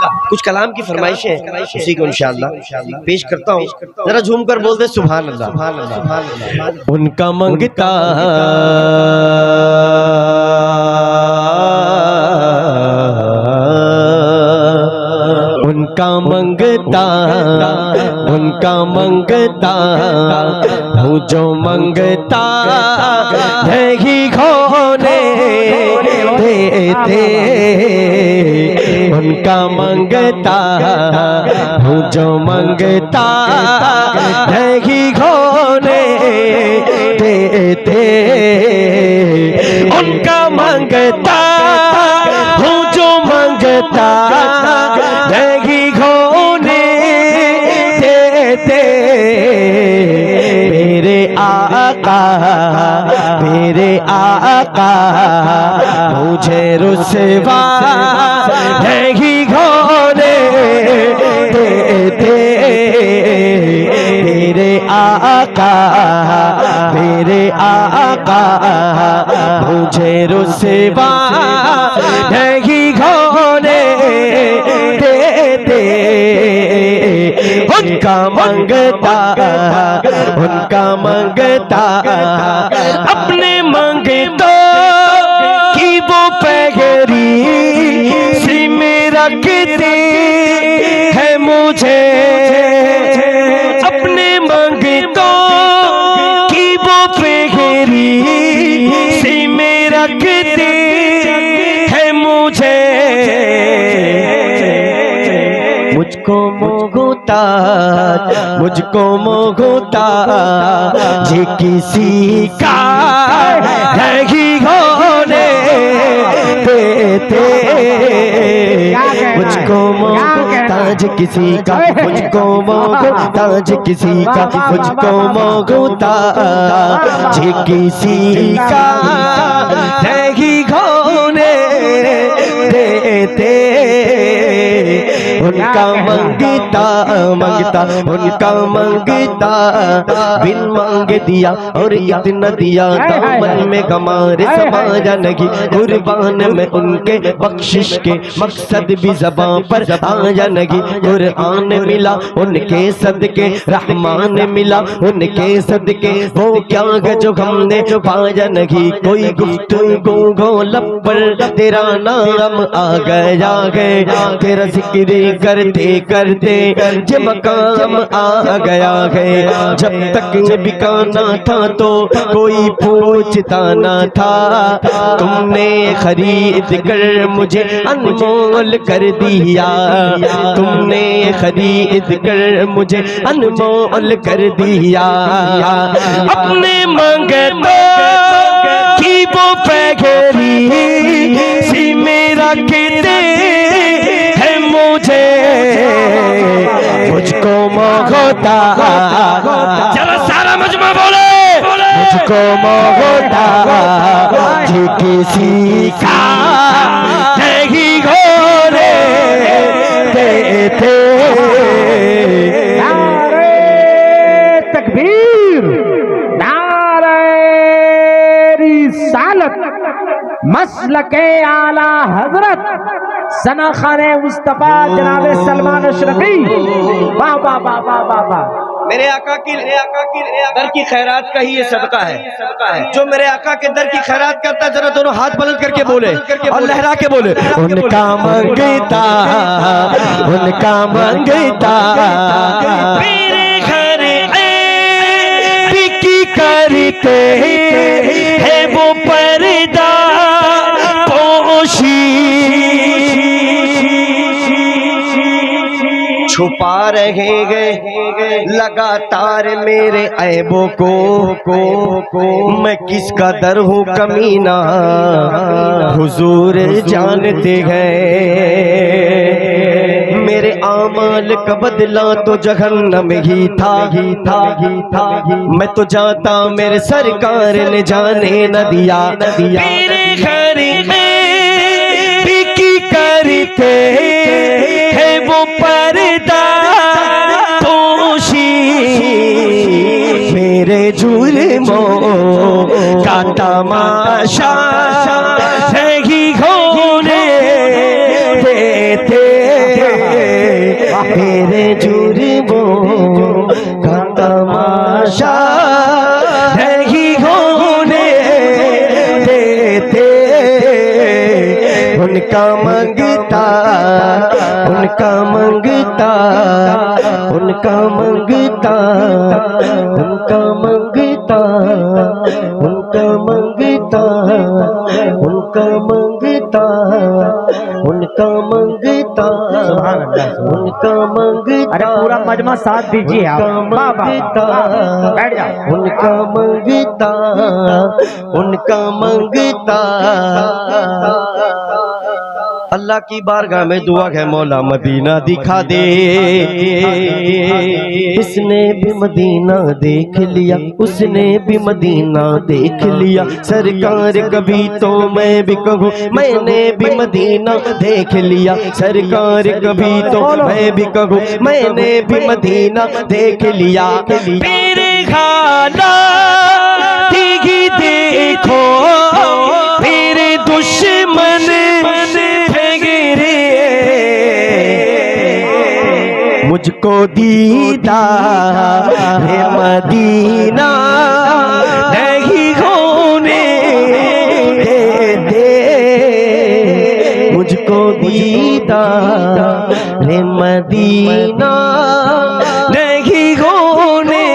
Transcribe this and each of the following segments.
कुछ कलाम की फरमाइश है, उसी को इंशाअल्लाह पेश करता हूँ। जरा झूम कर बोल दे सुभान अल्लाह। उनका मंगता उनका मंगता हूँ जो मंगता नहीं खोने देते। उनका मंगता हूँ जो मंगता नहीं खोने देते। उनका मंगता हूँ जो मंगता नहीं खोने देते। मेरे आका मुझे रुसवा नहीं खोने देते। मेरे आका मुझे रुसवा नहीं खोने देते। उनका मंगता अपने मंगतों की वो पैगरी सी में रखते हैं मुझे। अपने मंगतों की वो पैगरी सी में रखते हैं मुझे। मुझको मोहता जी किसी का नहीं होने देते। मुझको मोहताज किसी का, मुझको मोहताज किसी का, मुझको मोहताज किसी का नहीं होने देते। उनका मंगता बिन मांगे दिया और इतना दिया दामन में कमारे समाया नहीं। कुर्बान में उनके बख्शिश के मकसद भी ज़बां पर आया नहीं। कुरान मिला उनके सदके, रहमान मिला उनके सदके, वो क्या है जो हमने पाया नहीं। कोई गुफ्तगू को लब पर तेरा नाम आ गया है, तेरा जिक्र करते करते जे मकाम आ गया है। जब तक बिकाना था तो कोई पूछता ना था, तुमने खरीद कर मुझे अनमोल कर दिया। तुमने खरीद कर मुझे अनमोल कर दिया। अपने मंगतों की वो पैगरी सी में रखते हैं मुझे। मुझको मोहता, चलो सारा मजमा बोले, मुझको मोहता जी किसी का नहीं होने देते। नारे तकबीर, नारे रिसालत, मसलके आला हजरत सना खाने मुस्तफा जनाब सलमान अशरफी। वाह वाह वाह वाह वाह वाह। मेरे आका की दर की खैरात का ही ये सदका है। जो मेरे आका के दर की खैरात करता है, जरा दोनों हाथ बुलंद करके बोले और लहरा के बोले। उनका मंगता मेरे घर की करते है वो पर्दा पोशी। छुपा रहे गए लगातार मेरे ऐबों को मैं किसका दर हूँ कमीना हुजूर जानते हैं। मेरे आमाल का बदला तो जहन्नम ही था। मैं तो जाता मेरे सरकार ने जाने न दिया। मेरे घर में बिकी करते है वो पर्दा पोशी। मेरे जुल्मों का तमाशा नहीं होने देते। तेरे जुर्मों का तमाशा नहीं होने देते। उनका मंगता उनका मंगता उनका मंगता उनका मंगता उनका मंगता उनका मंगता उनका मंगता उनका मंगता। अरे पूरा मजमा साथ दीजिए आप। बैठ जाओ। उनका मंगता उनका मंगता। अल्लाह की बारगाह में दुआ है मौला मदीना दिखा दे। इसने भी मदीना देख लिया उसने भी मदीना देख लिया। सरकार कभी तो मैं भी कहूँ मैंने भी मदीना देख लिया। सरकार कभी तो मैं भी कहूँ मैंने भी मदीना देख लिया। मेरे खाना ही देखो मेरे दुश्मन मुझको दीदार है मदीना नहीं होने देते। मुझको दीदार है मदीना नहीं होने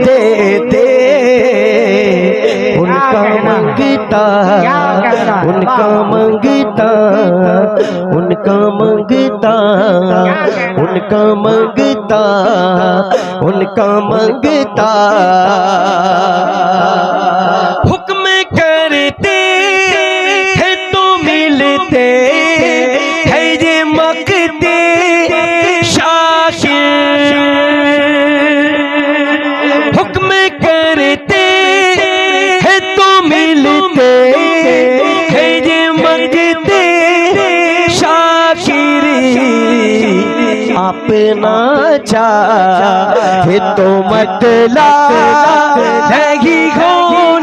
देते। उनका मंगता उनका मंगता उनका मंगता उनका मंगता उनका मंगता। हुक्म करते हैं तो मिलते है ये मकते शाकिर। हुक्म करते हैं तो मिलते है ये मकते शाकिर। अपना चाहे तो मतला नहीं होने